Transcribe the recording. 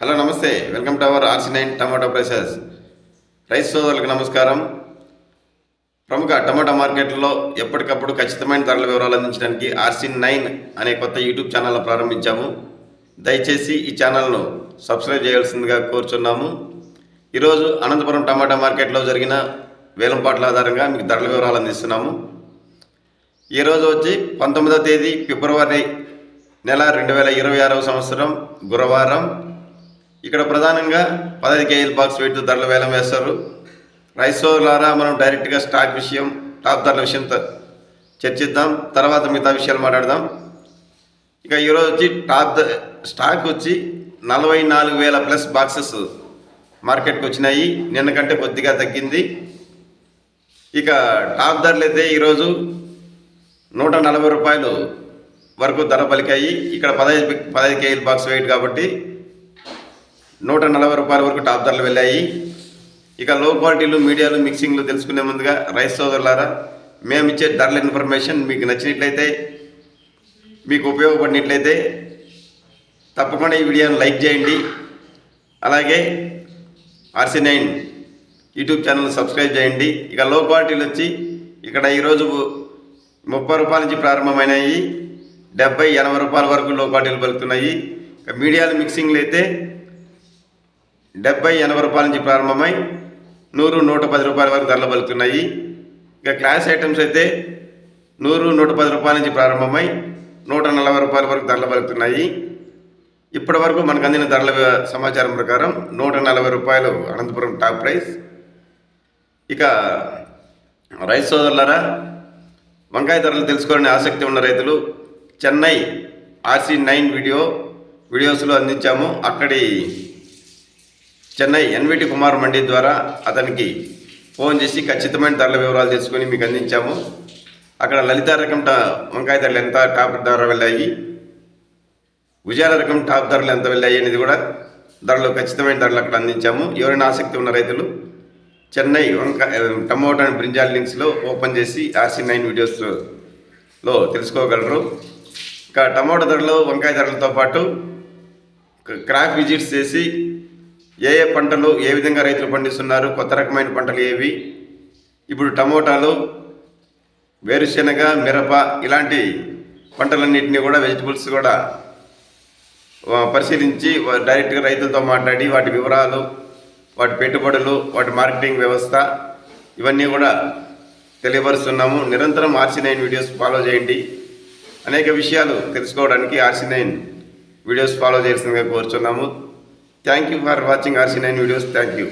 Hello నమస్తే, welcome to our RC9 tomato prices. రైతు సోదరులకు నమస్కారం. ప్రముఖ టమాటా మార్కెట్లో ఎప్పటికప్పుడు ఖచ్చితమైన ధరల వివరాలు అందించడానికి RC9 అనే కొత్త యూట్యూబ్ ఛానల్ ప్రారంభించాము. దయచేసి ఈ ఛానల్ను సబ్స్క్రైబ్ చేయాల్సిందిగా కోరుచున్నాము. ఈరోజు అనంతపురం టమాటా మార్కెట్లో జరిగిన వేలంపాట్ల ఆధారంగా మీకు ధరల వివరాలు అందిస్తున్నాము. ఈరోజు వచ్చి 19వ తేదీ ఫిబ్రవరి నెల 2026వ సంవత్సరం గురువారం. ఇక్కడ ప్రధానంగా 15 కేజీల బాక్స్ వెయిట్ ధరలు వేలం వేస్తారు. రైస్ సోదరులారా, మనం డైరెక్ట్గా స్టాక్ విషయం, టాప్ ధరల విషయం చర్చిద్దాం. తర్వాత మిగతా విషయాలు మాట్లాడదాం. ఇక ఈరోజు వచ్చి స్టాక్ వచ్చి 44,000 ప్లస్ బాక్సెస్ మార్కెట్కి వచ్చినాయి. నిన్న కంటే కొద్దిగా తగ్గింది. ఇక టాప్ ధరలు అయితే ఈరోజు 140 రూపాయలు వరకు ధర పలికాయి. ఇక్కడ 15 కేజీల బాక్స్ వెయిట్ కాబట్టి 140 రూపాయల వరకు టాప్ ధరలు వెళ్ళాయి. ఇక లో క్వాలిటీలు, మీడియాలు, మిక్సింగ్లు తెలుసుకునే ముందుగా రైస్ సోదరులారా, మేము ఇచ్చే ధరల ఇన్ఫర్మేషన్ మీకు నచ్చినట్లయితే, మీకు ఉపయోగపడినట్లయితే తప్పకుండా ఈ వీడియోని లైక్ చేయండి. అలాగే RC9 యూట్యూబ్ ఛానల్ సబ్స్క్రైబ్ చేయండి. ఇక లో క్వాలిటీలు వచ్చి ఇక్కడ ఈరోజు 30 రూపాయల నుంచి ప్రారంభమైనాయి. 70-80 రూపాయల వరకు లో క్వాలిటీలు పలుకుతున్నాయి. ఇక మీడియాలు, మిక్సింగ్లు అయితే 70-80 రూపాయల నుంచి ప్రారంభమై 100-110 రూపాయల వరకు ధరలు పలుకుతున్నాయి. ఇక క్లాస్ ఐటమ్స్ అయితే 100-110 రూపాయల నుంచి ప్రారంభమై 140 రూపాయల వరకు ధరలు పలుకుతున్నాయి. ఇప్పటి వరకు మనకు అందిన ధరల సమాచారం ప్రకారం 140 రూపాయలు అనంతపురం టాప్ ప్రైస్. ఇక రైతు సోదరులారా, వంకాయ ధరలు తెలుసుకోవాలని ఆసక్తి ఉన్న రైతులు చెన్నై RC9 వీడియోస్లో అందించాము. అక్కడి చెన్నై NVT కుమార్ మండి ద్వారా అతనికి ఫోన్ చేసి ఖచ్చితమైన ధరల వివరాలు తెలుసుకొని మీకు అందించాము. అక్కడ లలిత రకం వంకాయ ధరలు ఎంత టాప్ ధర వెళ్ళాయి, విజయాల రకం టాప్ ధరలు ఎంత వెళ్ళాయి అనేది కూడా ఖచ్చితమైన ధరలు అక్కడ అందించాము. ఎవరైనా ఆసక్తి ఉన్న రైతులు చెన్నై టమోటా అండ్ బ్రింజాల్ లింక్స్లో ఓపెన్ చేసి RC9 వీడియోస్లో తెలుసుకోగలరు. ఇంకా టమోటా ధరలు, వంకాయ ధరలతో పాటు క్రాప్ విజిట్స్ చేసి ఏ పంటలు ఏ విధంగా రైతులు పండిస్తున్నారు, కొత్త రకమైన పంటలు ఏవి, ఇప్పుడు టమోటాలు, వేరుశెనగ, మిరప ఇలాంటి పంటలన్నింటినీ కూడా, వెజిటబుల్స్ కూడా పరిశీలించి డైరెక్ట్గా రైతులతో మాట్లాడి వాటి వివరాలు, వాటి పెట్టుబడులు, వాటి మార్కెటింగ్ వ్యవస్థ ఇవన్నీ కూడా తెలియపరుస్తున్నాము. నిరంతరం RC9 వీడియోస్ ఫాలో చేయండి. అనేక విషయాలు తెలుసుకోవడానికి RC9 వీడియోస్ ఫాలో చేయాల్సిందిగా కోరుచున్నాము. Thank you for watching RC9 videos. Thank you.